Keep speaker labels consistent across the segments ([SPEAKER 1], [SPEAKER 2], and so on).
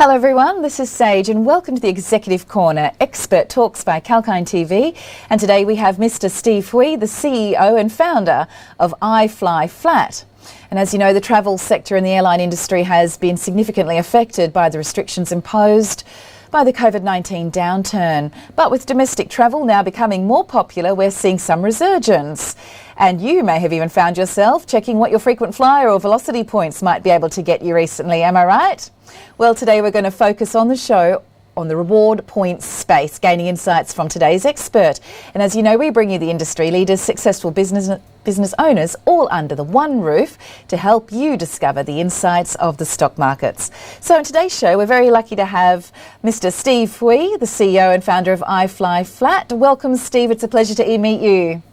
[SPEAKER 1] Hello everyone, this is Sage and welcome to the Executive Corner, Expert Talks by Calkine TV. And today we have Mr. Steve Hui, the CEO and founder of iflyflat. And as you know, the travel sector and the airline industry has been significantly affected by the restrictions imposed by the COVID-19 downturn. But with domestic travel now becoming more popular, we're seeing some resurgence. And you may have even found yourself checking what your frequent flyer or velocity points might be able to get you recently, am I right? Well, today we're going to focus on the show on the reward points space, gaining insights from today's expert. And as you know, we bring you the industry leaders, successful business owners, all under the one roof to help you discover the insights of the stock markets. So in today's show, we're very lucky to have Mr. Steve Hui, the CEO and founder of iflyflat. Welcome, Steve. It's a pleasure to meet you.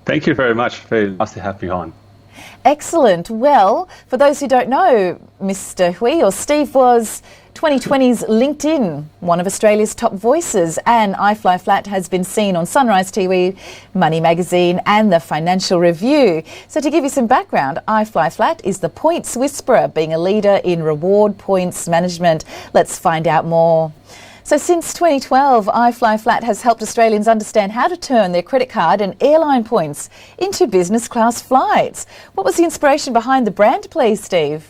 [SPEAKER 2] Thank you very much. Very nice to have you on.
[SPEAKER 1] Excellent. Well, for those who don't know, Mr. Hui or Steve was 2020's LinkedIn, one of Australia's top voices, and iflyflat has been seen on Sunrise TV, Money Magazine and the Financial Review. So to give you some background, iflyflat is the points whisperer, being a leader in reward points management. Let's find out more. So since 2012, iflyflat has helped Australians understand how to turn their credit card and airline points into business class flights. What was the inspiration behind the brand, please, Steve?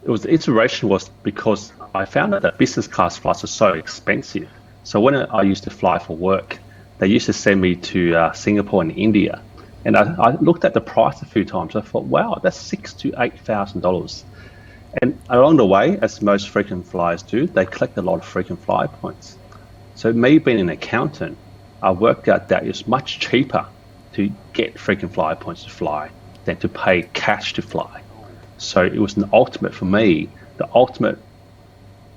[SPEAKER 2] The inspiration was because I found out that business class flights are so expensive. So when I used to fly for work, they used to send me to Singapore and India. And I looked at the price a few times. I thought, wow, that's $6,000 to $8,000. And along the way, as most frequent flyers do, they collect a lot of frequent flyer points. So me being an accountant, I worked out that it's much cheaper to get frequent flyer points to fly than to pay cash to fly. So it was an ultimate for me, the ultimate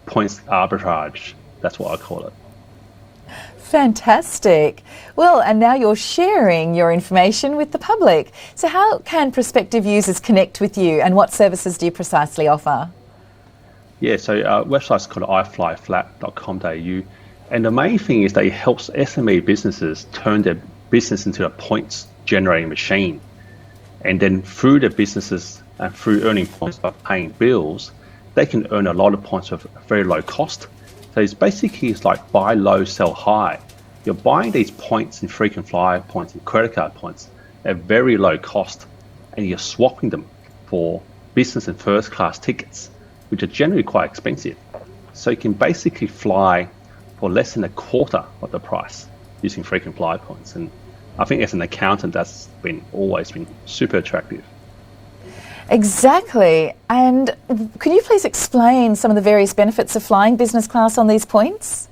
[SPEAKER 2] points arbitrage. That's what I call it.
[SPEAKER 1] Fantastic. Well, and now you're sharing your information with the public. So how can prospective users connect with you and what services do you precisely offer?
[SPEAKER 2] Yeah, so our website's called iflyflat.com.au. And the main thing is that it helps SME businesses turn their business into a points generating machine. And then through their businesses and through earning points by paying bills, they can earn a lot of points at a very low cost. So it's like buy low, sell high. You're buying these points in frequent flyer points and credit card points at very low cost, and you're swapping them for business and first class tickets, which are generally quite expensive. So you can basically fly for less than a quarter of the price using frequent flyer points. And I think as an accountant, that's always been super attractive.
[SPEAKER 1] Exactly. And can you please explain some of the various benefits of flying business class on these points?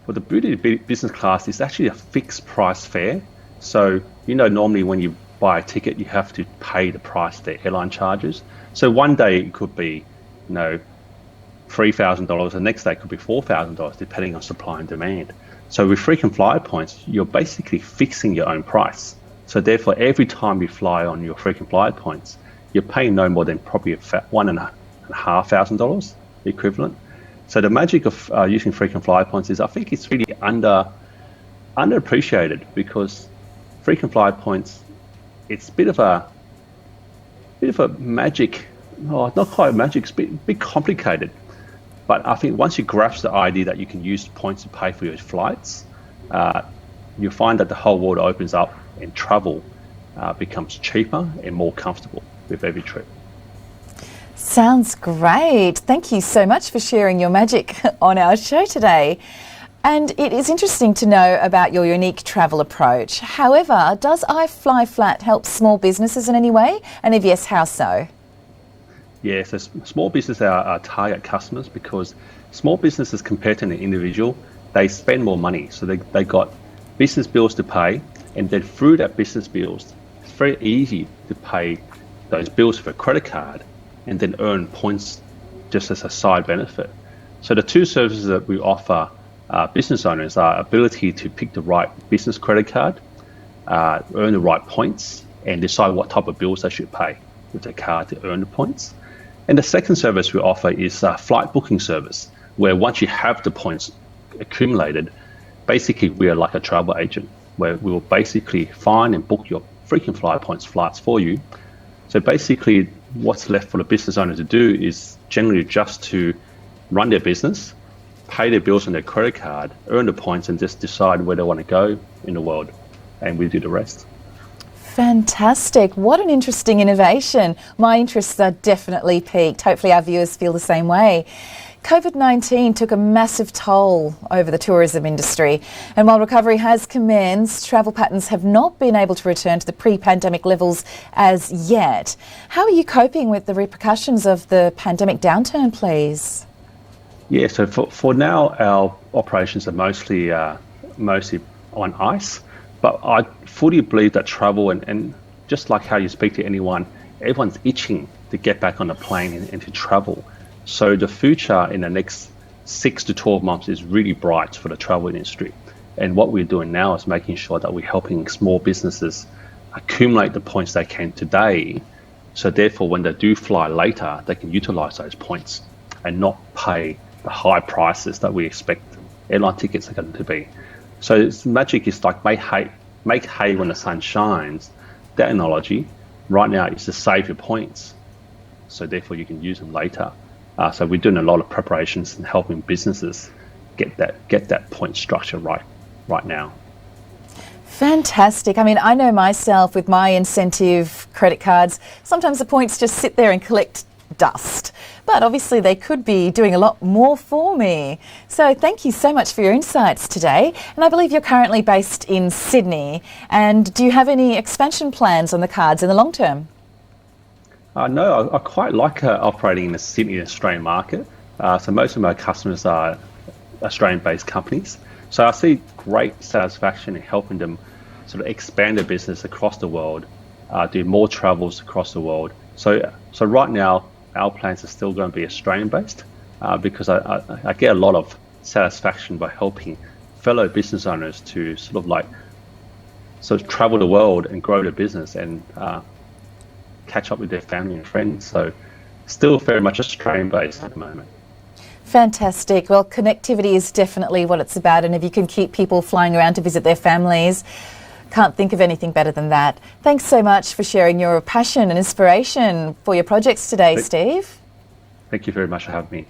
[SPEAKER 2] Well, the beauty of business class is actually a fixed price fare. So, normally when you buy a ticket, you have to pay the price the airline charges. So one day it could be, $3,000. The next day it could be $4,000, depending on supply and demand. So with frequent flyer points, you're basically fixing your own price. So therefore, every time you fly on your frequent flyer points, you're paying no more than probably $1,500 equivalent. So the magic of using frequent flyer points is I think it's really underappreciated, because frequent flyer points, it's a bit of a magic. Oh, not quite magic. It's a bit complicated. But I think once you grasp the idea that you can use points to pay for your flights, you'll find that the whole world opens up and travel becomes cheaper and more comfortable with every trip.
[SPEAKER 1] Sounds great. Thank you so much for sharing your magic on our show today. And it is interesting to know about your unique travel approach. However, does iflyflat help small businesses in any way? And if yes, how so?
[SPEAKER 2] Yeah, so small businesses are our target customers, because small businesses compared to an individual, they spend more money. So they got business bills to pay, and then through that business bills, it's very easy to pay those bills for a credit card and then earn points just as a side benefit. So the two services that we offer business owners are ability to pick the right business credit card, earn the right points, and decide what type of bills they should pay with the card to earn the points. And the second service we offer is a flight booking service, where once you have the points accumulated, basically we are like a travel agent, where we will basically find and book your frequent flyer points flights for you. So basically what's left for the business owner to do is generally just to run their business, pay their bills on their credit card, earn the points, and just decide where they want to go in the world. And we do the rest.
[SPEAKER 1] Fantastic. What an interesting innovation. My interests are definitely piqued. Hopefully our viewers feel the same way. COVID-19 took a massive toll over the tourism industry, and while recovery has commenced, travel patterns have not been able to return to the pre-pandemic levels as yet. How are you coping with the repercussions of the pandemic downturn, please?
[SPEAKER 2] Yeah, so for now, our operations are mostly on ice, but I fully believe that travel and just like how you speak to anyone, everyone's itching to get back on a plane and to travel. So the future in the next 6 to 12 months is really bright for the travel industry. And what we're doing now is making sure that we're helping small businesses accumulate the points they can today. So therefore, when they do fly later, they can utilize those points and not pay the high prices that we expect airline tickets are going to be. So it's magic is like make hay when the sun shines. That analogy right now is to save your points. So therefore, you can use them later. So we're doing a lot of preparations and helping businesses get that point structure right now.
[SPEAKER 1] Fantastic. I mean, I know myself with my incentive credit cards, sometimes the points just sit there and collect dust. But obviously they could be doing a lot more for me. So thank you so much for your insights today. And I believe you're currently based in Sydney. And do you have any expansion plans on the cards in the long term?
[SPEAKER 2] No, I quite like operating in the Sydney Australian market. So most of my customers are Australian-based companies. So I see great satisfaction in helping them sort of expand their business across the world, do more travels across the world. So right now, our plans are still going to be Australian-based because I get a lot of satisfaction by helping fellow business owners to sort of travel the world and grow their business and catch up with their family and friends. So still very much Australian-based at the moment.
[SPEAKER 1] Fantastic. Well, connectivity is definitely what it's about, and if you can keep people flying around to visit their families, can't think of anything better than that. Thanks so much for sharing your passion and inspiration for your projects today, Steve.
[SPEAKER 2] Thank you very much for having me.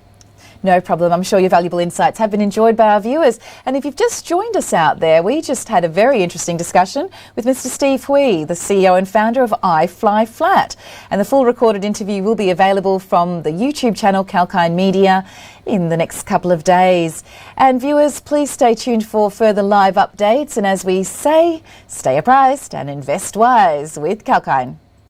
[SPEAKER 1] No problem. I'm sure your valuable insights have been enjoyed by our viewers. And if you've just joined us out there, we just had a very interesting discussion with Mr. Steve Hui, the CEO and founder of iflyflat. And the full recorded interview will be available from the YouTube channel 𝐾𝐤𝐴LKINE Media in the next couple of days. And viewers, please stay tuned for further live updates. And as we say, stay apprised and invest wise with 𝐾𝐤𝐴LKINE.